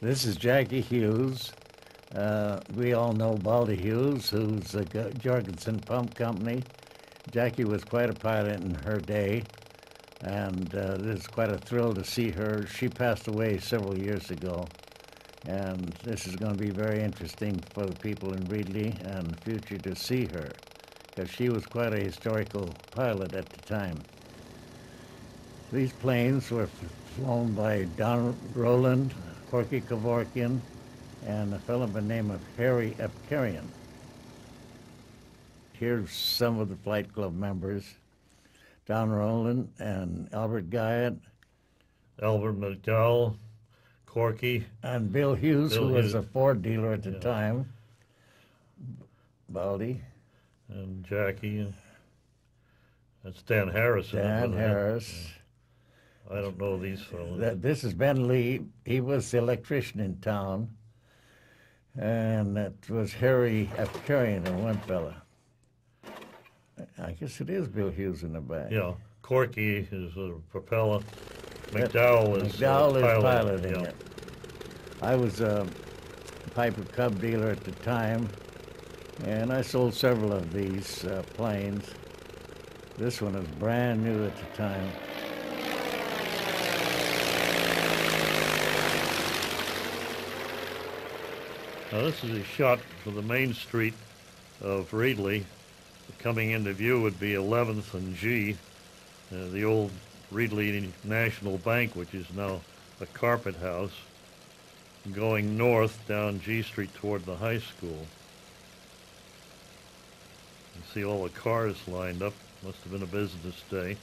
This is Jackie Hughes. We all know Baldy Hughes, who's the Jorgensen Pump Company. Jackie was quite a pilot in her day, and this is quite a thrill to see her. She passed away several years ago, and this is going to be very interesting for the people in Reedley and the future to see her, because she was quite a historical pilot at the time. These planes were flown by Don Rowland, Corky Kevorkian, and a fellow by the name of Harry Epkarian. Here's some of the Flight Club members: Don Rowland and Albert Guyot, Albert McDowell, Corky, and Bill Hughes, who was a Ford dealer at the time. Baldy. And Jackie. That's Dan Harris. Dan Harris. I don't know these fellows. This is Ben Lee. He was the electrician in town. And that was Harry Epkarian, and one fella. I guess it is Bill Hughes in the back. Yeah. Corky is a propeller. McDowell is piloting it. I was a Piper Cub dealer at the time, and I sold several of these planes. This one was brand new at the time. Now this is a shot for the main street of Reedley. Coming into view would be 11th and G, the old Reedley National Bank, which is now a carpet house, going north down G Street toward the high school. You see all the cars lined up. Must have been a business day.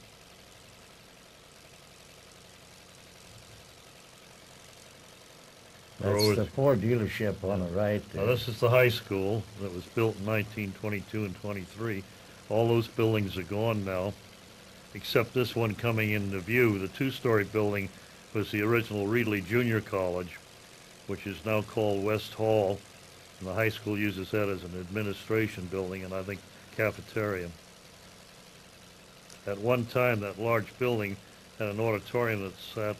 That's the Ford dealership on the right there. Now this is the high school that was built in 1922 and 23. All those buildings are gone now, except this one coming into view. The two-story building was the original Reedley Junior College, which is now called West Hall, and the high school uses that as an administration building and I think cafeteria. At one time, that large building had an auditorium that sat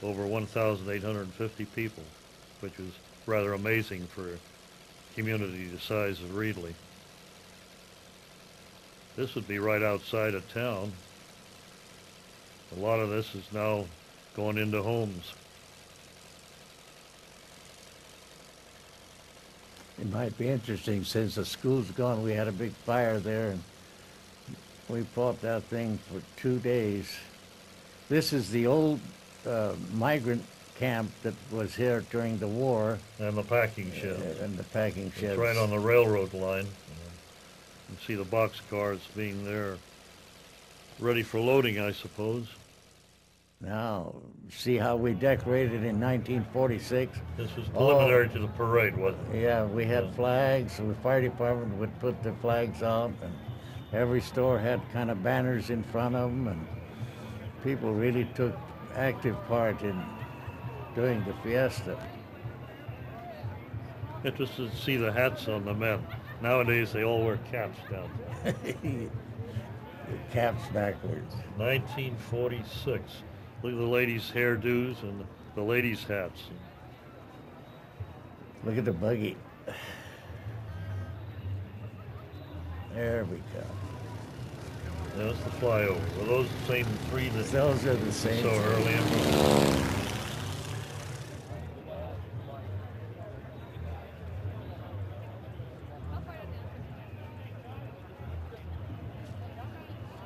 over 1,850 people, which was rather amazing for a community the size of Reedley. This would be right outside of town. A lot of this is now going into homes. It might be interesting, since the school's gone, we had a big fire there, and we fought that thing for 2 days. This is the old migrant camp that was here during the war. And the packing shed. And the packing sheds. It's right on the railroad line. You can see the box cars being there, ready for loading, I suppose. Now, see how we decorated in 1946? This was preliminary to the parade, wasn't it? Yeah, we had flags, and the fire department would put the flags out, and every store had kind of banners in front of them, and people really took active part in doing the fiesta. Interested to see the hats on the men. Nowadays they all wear caps down there. The caps backwards. 1946. Look at the ladies' hairdos and the ladies' hats. Look at the buggy. There we go. That's the flyover. Are those the same three that those are the same so earlier?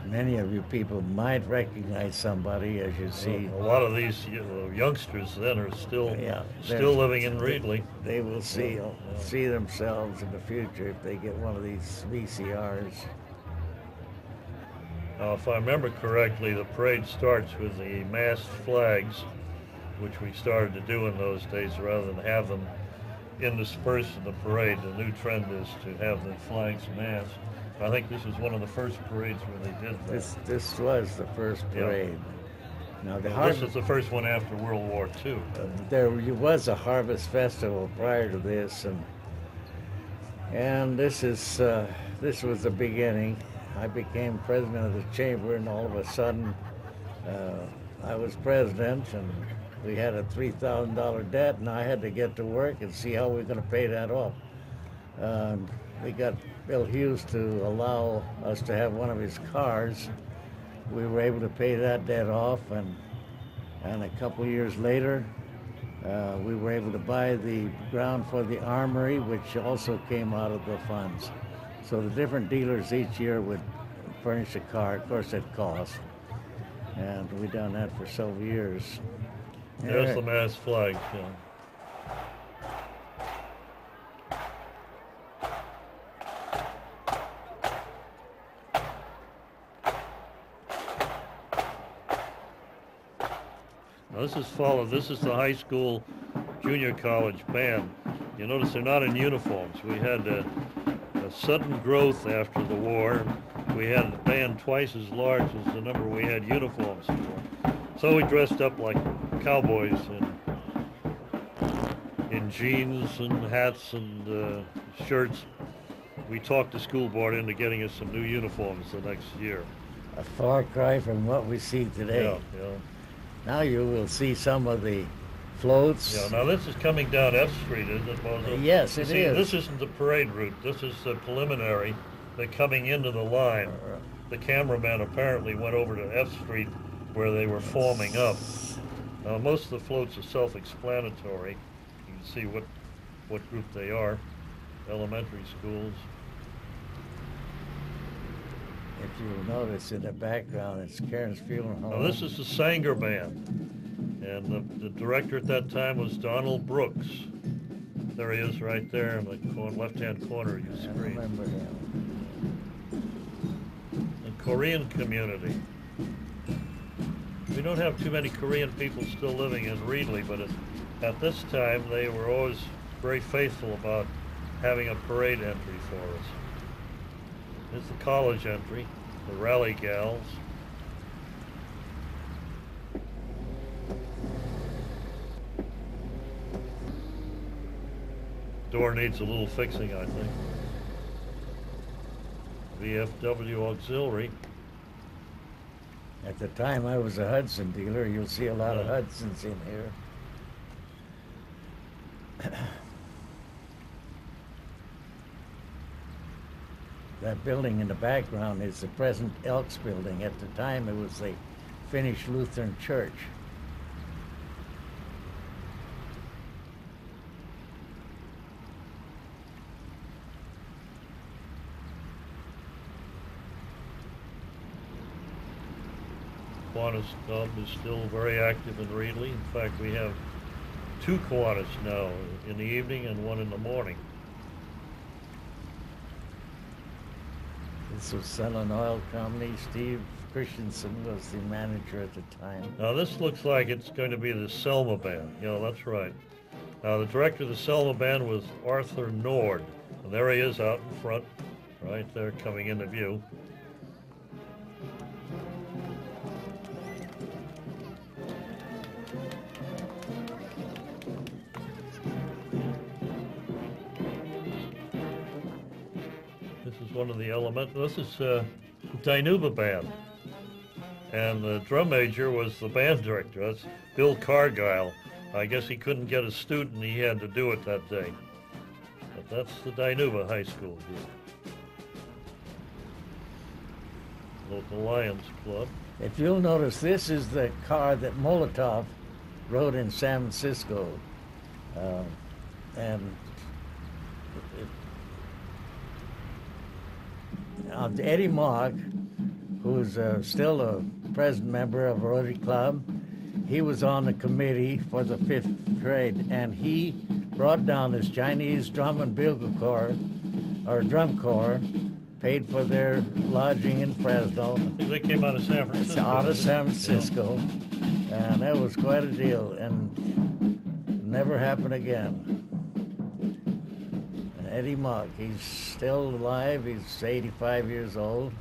Many of you people might recognize somebody as you see. A lot of these youngsters then are still living in Reedley. They will see themselves in the future if they get one of these VCRs. Now, if I remember correctly, the parade starts with the massed flags, which we started to do in those days rather than have them interspersed in the parade. The new trend is to have the flags massed. I think this was one of the first parades where they did that. This was the first parade. Now this is the first one after World War II. There was a harvest festival prior to this, and this was the beginning. I became president of the chamber, and all of a sudden I was president, and We had a $3,000 debt, and I had to get to work and see how we were going to pay that off. We got Bill Hughes to allow us to have one of his cars. We were able to pay that debt off, and a couple years later, we were able to buy the ground for the armory, which also came out of the funds. So the different dealers each year would furnish a car. Of course, it cost. And we done that for several years. There's the mass flag, yeah. Now this is the high school junior college band. You notice they're not in uniforms. We had a sudden growth after the war. We had a band twice as large as the number we had uniforms for. So we dressed up like cowboys in jeans and hats and shirts. We talked the school board into getting us some new uniforms the next year. A far cry from what we see today. Yeah, yeah. Now you will see some of the floats. Yeah, now this is coming down F Street, isn't it, Bozo? Yes, it See, is. this isn't the parade route. This is the preliminary. They're coming into the line. The cameraman apparently went over to F Street where they were forming up. Now, most of the floats are self-explanatory. You can see what group they are. Elementary schools. If you'll notice in the background, it's Karen's Funeral Home. Now, this is the Sanger Band. And the director at that time was Donald Brooks. There he is right there in the left-hand corner of your screen. I remember him. The Korean community. We don't have too many Korean people still living in Reedley, but at this time they were always very faithful about having a parade entry for us. Here's the college entry, the rally gals. Door needs a little fixing, I think. VFW auxiliary. At the time I was a Hudson dealer. You'll see a lot of Hudsons in here. That building in the background is the present Elks building. At the time it was the Finnish Lutheran Church. Kiwanis Club is still very active in Reedley. In fact, we have 2 Kiwanis now, in the evening and 1 in the morning. This was Sun Oil Company. Steve Christensen was the manager at the time. Now this looks like it's going to be the Selma Band. You know, that's right. Now the director of the Selma Band was Arthur Nord. And there he is out in front, right there coming into view. One of the this is Dinuba Band, and the drum major was the band director. That's Bill Cargile. I guess he couldn't get a student, he had to do it that day. But that's the Dinuba High School group. Local Lions Club. If you'll notice, this is the car that Molotov rode in San Francisco, and Eddie Mock, who's still a present member of Rotary Club, he was on the committee for the 5th grade, and he brought down this Chinese drum and bugle corps, or drum corps, paid for their lodging in Fresno. I think they came out of San Francisco. It's out of San Francisco, and that was quite a deal, and never happened again. Eddie Mock, he's still alive. He's 85 years old.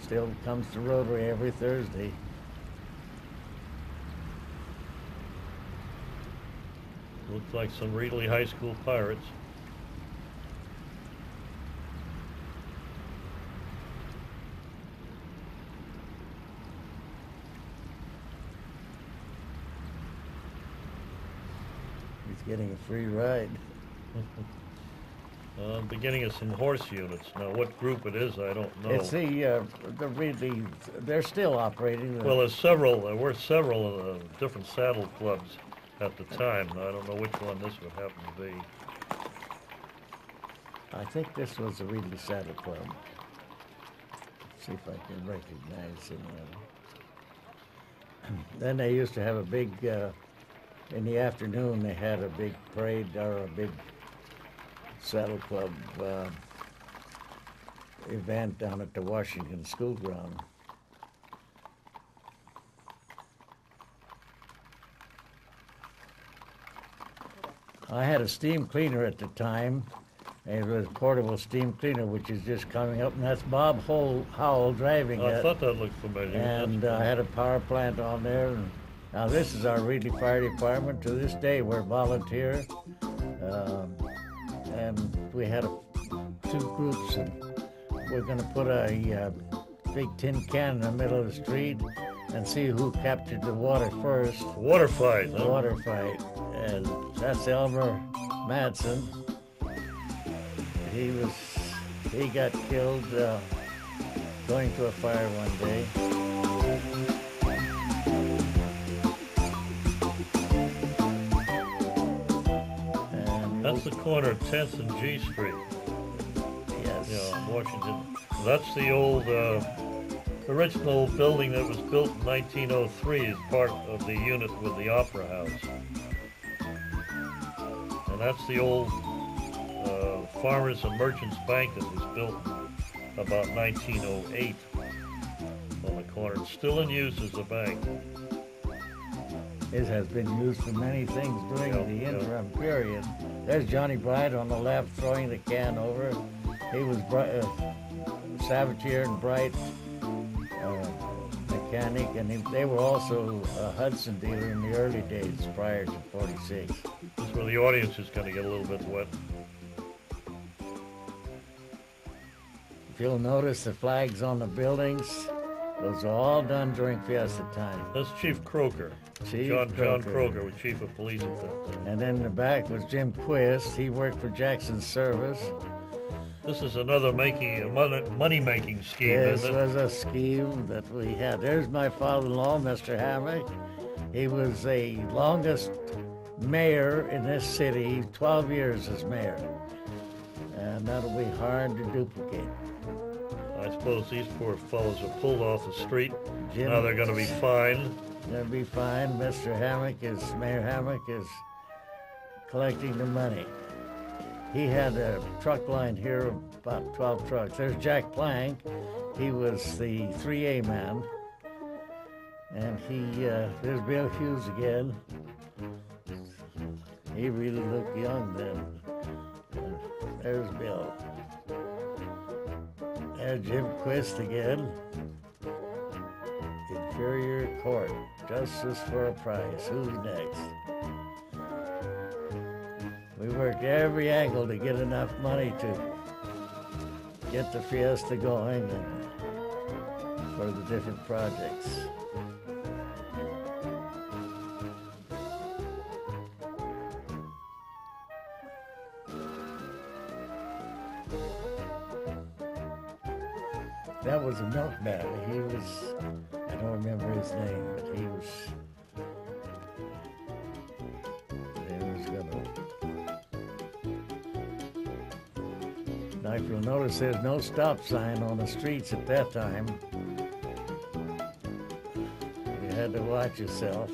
Still comes to Rotary every Thursday. Looks like some Reedley High School Pirates. getting a free ride. Beginning of some horse units. Now, what group it is, I don't know. It's the Reedley. They're still operating. Well, there were several different saddle clubs at the time. I don't know which one this would happen to be. I think this was the Reedley Saddle Club. See if I can recognize him. Then they used to have a big, in the afternoon they had a big parade or a big saddle club event down at the Washington School Ground. I had a steam cleaner at the time. It was a portable steam cleaner, which is just coming up, and that's Bob Howell driving it. I thought that looked familiar. And I had a power plant on there. And now this is our Reedley Fire Department. To this day, we're volunteer. And we had two groups, and we're going to put a big tin can in the middle of the street and see who captured the water first. Water fight, huh? Water fight. And that's Elmer Madsen. He got killed going to a fire one day. And that's the corner of 10th and G Street. Yes. Yeah, Washington. That's the old original building that was built in 1903 as part of the unit with the Opera House. And that's the old Farmers and Merchants Bank that was built about 1908 on the corner. It's still in use as a bank. It has been used for many things during the interim period. There's Johnny Bright on the left throwing the can over. He was Savatier and Bright mechanic, and they were also a Hudson dealer in the early days prior to 46. This is where the audience is going to get a little bit wet. If you'll notice the flags on the buildings, those are all done during Fiesta time. That's Chief Croker. John Croker was Chief of Police at that time. And then in the back was Jim Quist. He worked for Jackson's Service. This is another money-making scheme, This isn't it? was a scheme that we had. There's my father-in-law, Mr. Hammock. He was the longest mayor in this city, 12 years as mayor. And that'll be hard to duplicate. I suppose these poor fellows are pulled off the street. Jim, Now they're going to be fined. They'll be fine. Mayor Hammock is collecting the money. He had a truck line here, about 12 trucks. There's Jack Plank. He was the 3A man. And there's Bill Hughes again. He really looked young then. There's Bill. There's Jim Quist again. Inferior Court. Justice for a price. Who's next? We worked every angle to get enough money to get the Fiesta going and for the different projects. That was a milkman. He was, I don't remember his name, but he was gonna. Now if you'll notice there's no stop sign on the streets at that time. You had to watch yourself.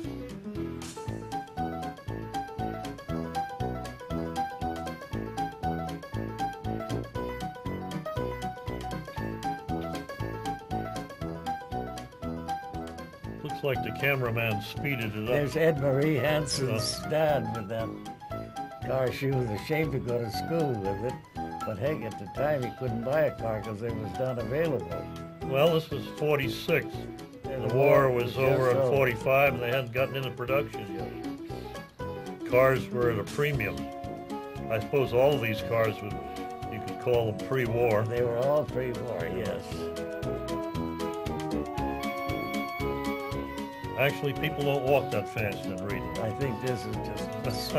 Like the cameraman speeded it up. There's Ed Marie Hansen's dad with that car. She was ashamed to go to school with it, but heck, at the time he couldn't buy a car because it was not available. Well, this was 46. The war was over in 45, and they hadn't gotten into production yet. Cars were at a premium. I suppose all of these cars you could call them pre-war. They were all pre-war, yes. Actually, people don't walk that fast in Reedley. I think this is just.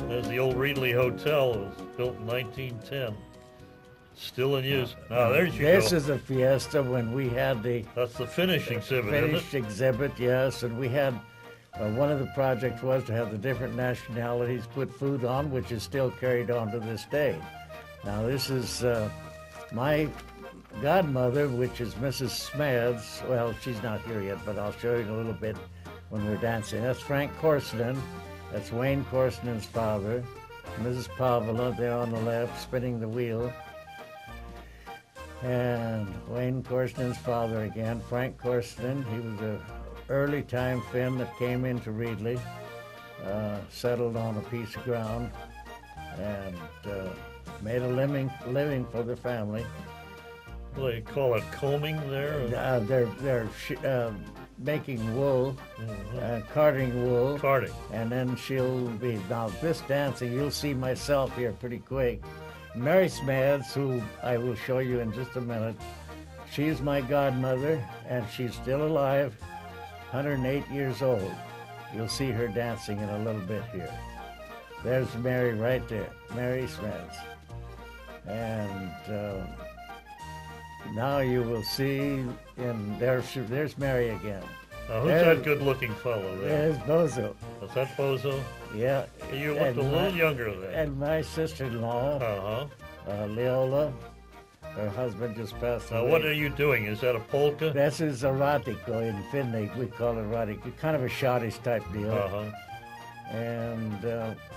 There's the old Reedley Hotel. It was built in 1910. Still in use. Now, there you go. This is a Fiesta when we had the That's the finish exhibit, isn't it? finished exhibit, yes, and we had, one of the projects was to have the different nationalities put food on, which is still carried on to this day. Now, this is my godmother, which is Mrs. Smads. Well, she's not here yet, but I'll show you in a little bit when we're dancing. That's Frank Corsonen. That's Wayne Corsenen's father. Mrs. Pavla there on the left, spinning the wheel. And Wayne Corsenen's father again, Frank Corsenen. He was a early time Finn that came into Reedley, settled on a piece of ground, and made a living for the family. Well, they call it combing there? They're making wool, carding wool. Carding. And then she'll be, now this dancing, you'll see myself here pretty quick. Mary Smads, who I will show you in just a minute, she's my godmother, and she's still alive, 108 years old. You'll see her dancing in a little bit here. There's Mary right there, Mary Smads. And now you will see, there's Mary again. Now, who's that good-looking fellow there? There's Bozo. Is that Bozo? Yeah. You looked a little younger there. And my sister-in-law, Leola, her husband just passed away. Now, what are you doing? Is that a polka? This is erotico in Finland. We call it erotico. Kind of a schottish type deal. And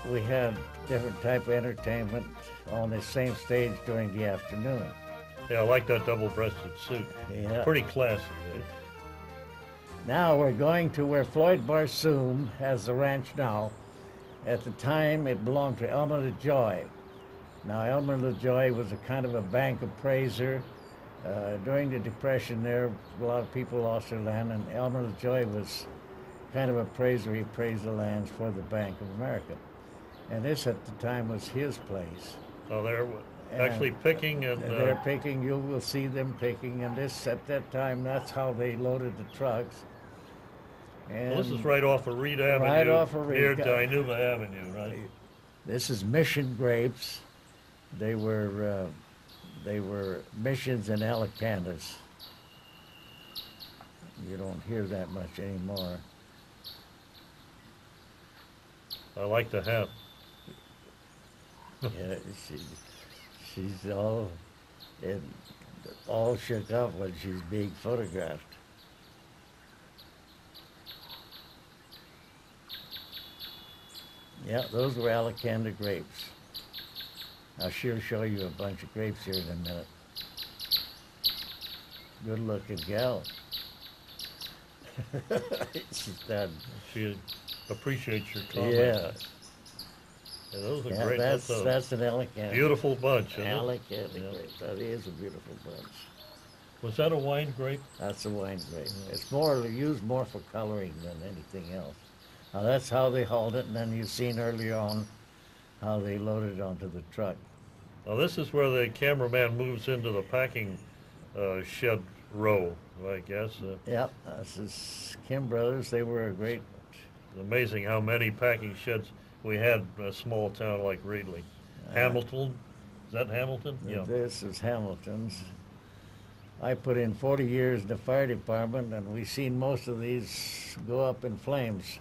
we had different type of entertainment on the same stage during the afternoon. Yeah, I like that double-breasted suit. Yeah. Pretty classy. Yeah. Now we're going to where Floyd Barsoom has the ranch now. At the time, it belonged to Elmer LaJoy. Now, Elmer LaJoy was a kind of a bank appraiser. During the Depression there, a lot of people lost their land, and Elmer LaJoy was kind of appraiser. He appraised the lands for the Bank of America. And this, at the time, was his place. So they're actually picking and... They're picking, you will see them picking, and this, at that time, that's how they loaded the trucks. And well, this is right off of Reed Avenue. Right off of Reed. Near Dinuba Avenue, right? This is Mission grapes. They were missions in Alicantas. You don't hear that much anymore. I like the hat. Yeah, she's all shook up when she's being photographed. Yeah, those were Alicanta grapes. I'll sure show you a bunch of grapes here in a minute. Good looking gal. She's done. She appreciates your comments. Yeah. Yeah, those are Yeah, great. that's an Alicanta. Beautiful bunch, isn't it? Alicanta Yeah. grape. That is a beautiful bunch. Was that a wine grape? That's a wine grape. It's more used more for coloring than anything else. Now that's how they hauled it, and then you've seen earlier on how they loaded it onto the truck. Now this is where the cameraman moves into the packing shed row, I guess. Yep, this is Kim Brothers. They were a great... It's amazing how many packing sheds we had in a small town like Reedley. Hamilton, is that Hamilton? Yeah. This is Hamilton's. I put in 40 years in the fire department, and we've seen most of these go up in flames.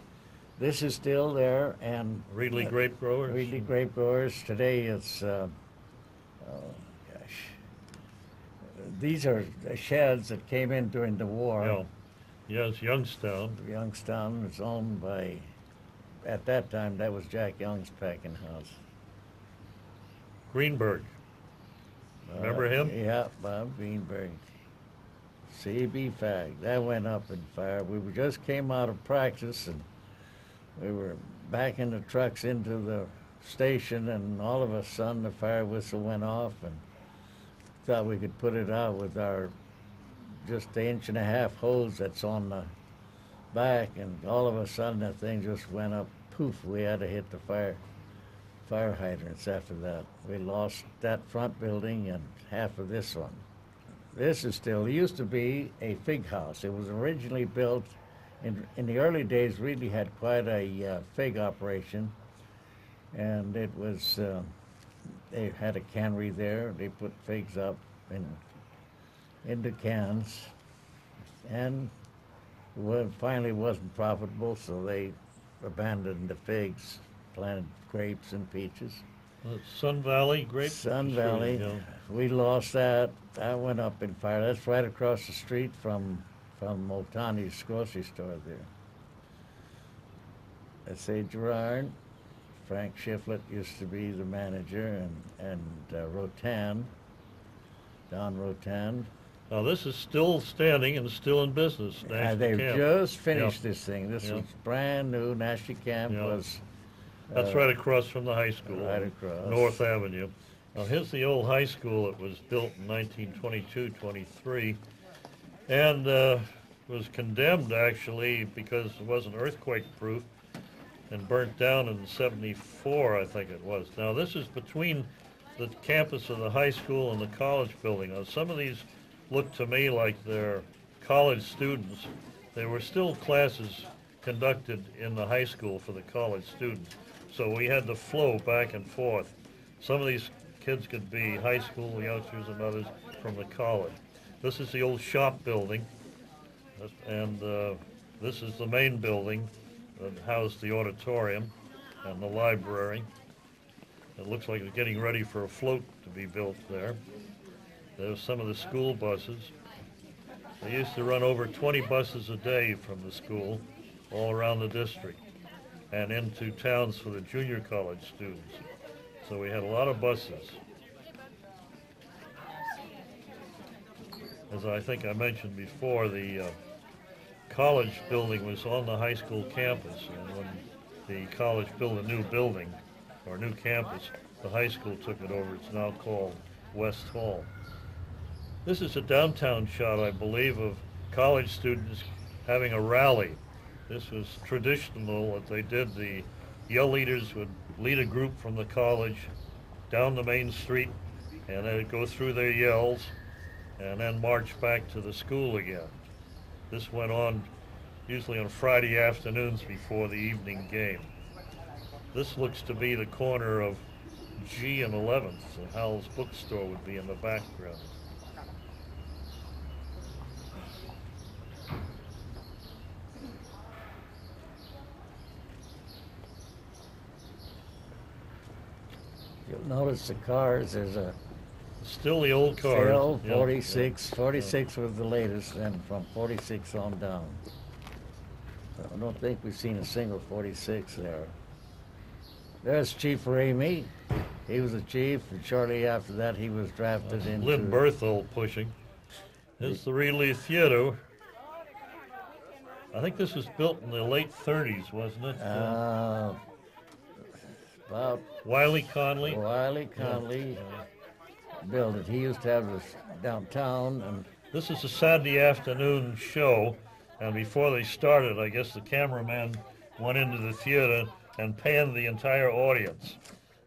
This is still there, and... Reedley grape growers? Reedley grape growers. Today it's, these are sheds that came in during the war. Yeah. Yes, Youngstown. Youngstown is owned by, at that time, that was Jack Young's packing house. Greenberg. Remember him? Yeah, Bob Greenberg. CB Fag. That went up in fire. We just came out of practice, and we were backing the trucks into the station, and all of a sudden the fire whistle went off, and thought we could put it out with our just the 1.5-inch hose that's on the back, and all of a sudden that thing just went up, poof. We had to hit the fire hydrants after that. We lost that front building and half of this one. This is still, it used to be a fig house. It was originally built, in the early days, Reedley had quite a fig operation, and it was, they had a cannery there. They put figs up into cans, and finally wasn't profitable, so they abandoned the figs, planted grapes and peaches. Sun Valley grape. Sun Valley, Yeah. we lost that. That went up in fire. That's right across the street from Otani's grocery store there. That's A. Gerard. Frank Shiflett used to be the manager, and Rotan, Don Rotan. Now this is still standing and still in business. They've Camp. just finished Yep. this thing. This Yep. was brand new. Nashi Camp Yep. was That's right across from the high school. right on across. North Avenue. Now here's the old high school. It was built in 1922-23 and was condemned actually because it wasn't earthquake proof and burnt down in 74, I think it was. Now this is between the campus of the high school and the college building. Now some of these look to me like they're college students. There were still classes conducted in the high school for the college students. So we had to flow back and forth. Some of these kids could be high school youngsters and others from the college. This is the old shop building, and this is the main building that housed the auditorium and the library. It looks like it's getting ready for a float to be built there. There's some of the school buses. They used to run over 20 buses a day from the school all around the district and into towns for the junior college students. So we had a lot of buses. As I think I mentioned before, the college building was on the high school campus, and when the college built a new building or new campus, the high school took it over. It's now called West Hall. This is a downtown shot, I believe, of college students having a rally. This was traditional that they did. The yell leaders would lead a group from the college down the main street, and they'd go through their yells and then march back to the school again. This went on usually on Friday afternoons before the evening game. This looks to be the corner of G and 11th, so Howell's bookstore would be in the background. You'll notice the cars, there's a Still the old cars. Phil, Yeah, 46. 46 was the latest, and from 46 on down. I don't think we've seen a single 46 there. There's Chief Ramey. He was a chief, and shortly after that he was drafted into... Lynn Berthel pushing. This is the Reedley Theater. I think this was built in the late 30s, wasn't it? About Wiley Conley. Wiley Conley built it. He used to have this downtown, and This is a Saturday afternoon show, and before they started, I guess the cameraman went into the theater and panned the entire audience.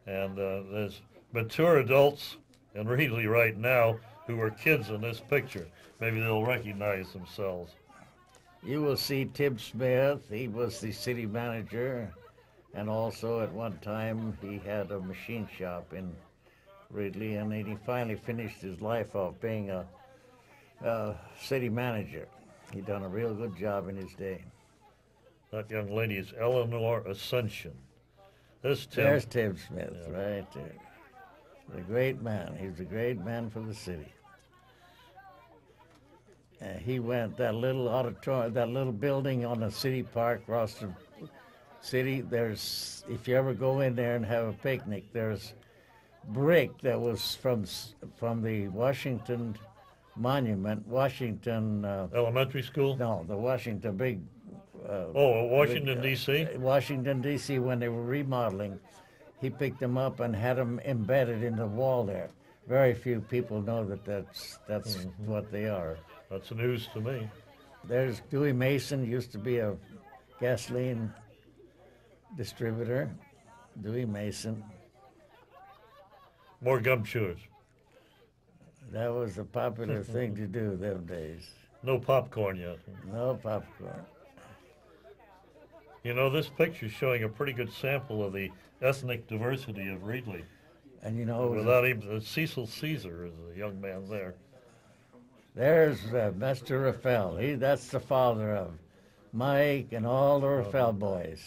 And there's mature adults in Reedley right now who are kids in this picture. Maybe they'll recognize themselves. you will see Tib Smith. He was the city manager, and also at one time he had a machine shop in Reedley, and then he finally finished his life off being a city manager. He done a real good job in his day. That young lady is Eleanor Ascension. There's Tim. There's Tib Smith, right there. The great man. He was a great man for the city. He went that little auditorium, that little building on the city park across the city. There's, if you ever go in there and have a picnic, there's brick that was from the Washington Monument, Washington. Elementary school? No, the Washington big. Washington, D.C.? Washington, D.C. When they were remodeling, he picked them up and had them embedded in the wall there. Very few people know that that's what they are. That's news to me. There's Dewey Mason, used to be a gasoline distributor. Dewey Mason. More gum chewers. That was a popular thing to do them days. No popcorn yet. No popcorn. You know, this picture's showing a pretty good sample of the ethnic diversity of Reedley. And you know, Without even Cecil Caesar is a young man there. there's Mr. Raphael. That's the father of Mike and all the Raphael boys.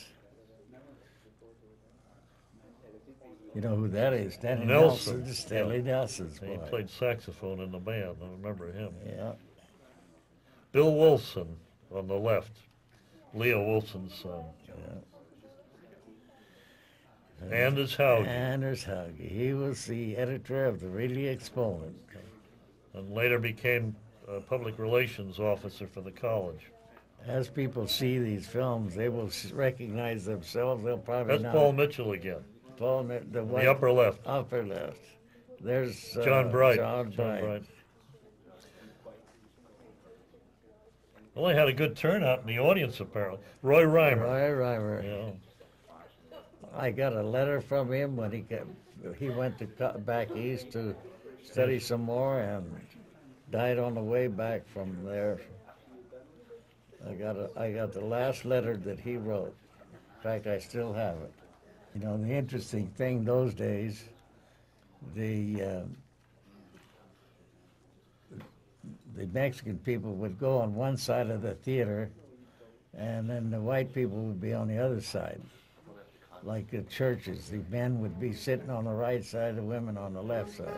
You know who that is? Stanley Nelson. Nelson. Stanley Nelson's He boy. played saxophone in the band. I remember him. Yeah. Bill Wilson on the left. Leo Wilson's son. Yeah. Anders Hauge. Anders Hauge. He was the editor of the Reedley Exponent. And later became a public relations officer for the college. As people see these films, they will recognize themselves. They'll probably That's not. Paul Mitchell again. Paul, The upper left. Upper left. There's John Bright. John Bright. Well, they had a good turnout in the audience, apparently. Roy Reimer. Roy Reimer. Yeah. I got a letter from him when he went to back east to study some more and died on the way back from there. I got the last letter that he wrote. In fact, I still have it. You know, the interesting thing those days, the Mexican people would go on one side of the theater, and then the white people would be on the other side. Like the churches, the men would be sitting on the right side, the women on the left side.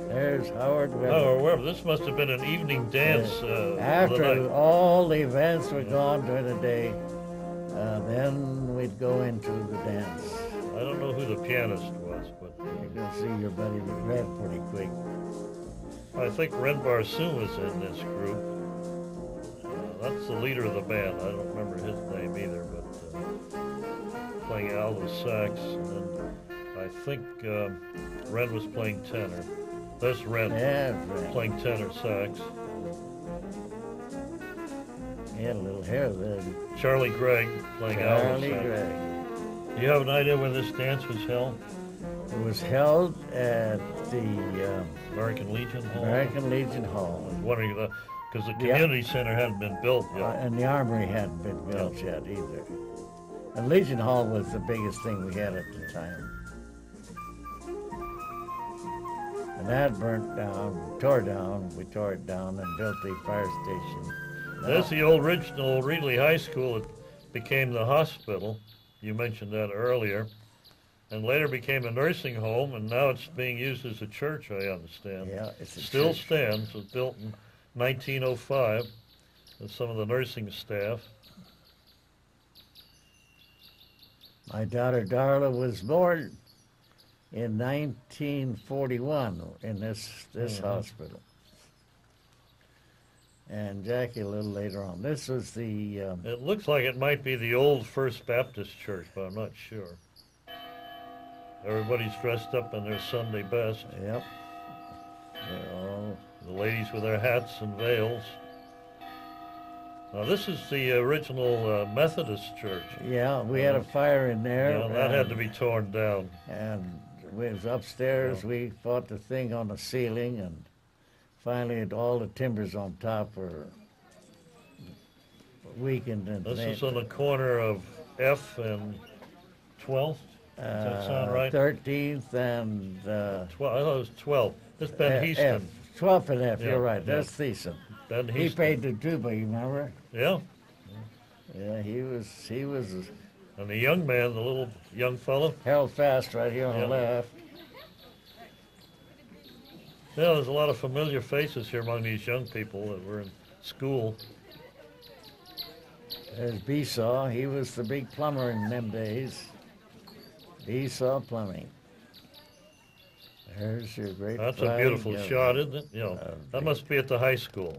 There's Howard Weber. Oh, Weber. This must have been an evening dance. After all the events were gone during the day, then we'd go into the dance. I don't know who the pianist was, but You're going to see your buddy Red pretty quick. I think Ren Barsoom was in this group. That's the leader of the band. I don't remember his name either, but playing Aalto sax. And then I think Ren was playing tenor. There's Ren playing tenor sax. He had a little hair there. Charlie Gregg playing Aalto sax. Gregg. Do you have an idea where this dance was held? It was held at the American Legion Hall? American Legion Hall. I was wondering, because the community center hadn't been built yet. And the armory hadn't been built yet either. And Legion Hall was the biggest thing we had at the time. And that burnt down, we tore it down and built the fire station. There's the original Reedley High School. It became the hospital. You mentioned that earlier. And later became a nursing home, and now it's being used as a church, I understand. Yeah, it's a Still church. stands. It was built in 1905 with some of the nursing staff. My daughter Darla was born in 1941 in this hospital. And Jackie a little later on. This was the... It looks like it might be the old First Baptist Church, but I'm not sure. Everybody's dressed up in their Sunday best. Yep. They're all... The ladies with their hats and veils. Now this is the original Methodist church. Yeah, we had a fire in there. Yeah, that had to be torn down. And we was upstairs. Yeah. We fought the thing on the ceiling, and finally all the timbers on top were weakened. And This is on the corner of F and 12th. Does that sound right? 13th and... 12. I thought it was 12. This is Ben Heaston. F. 12th and F, Yeah, you're right. yeah. That's Thiessen. Ben He Heaston. paid the tuba, you remember? Yeah. Yeah, he was And the young man, the little young fellow. held fast right here on Yeah. the left. Yeah, there's a lot of familiar faces here among these young people that were in school. There's Besaw. He was the big plumber in them days. Besaw Plumbing. There's your great That's a flag beautiful of, shot, isn't it? You know, that must be at the high school.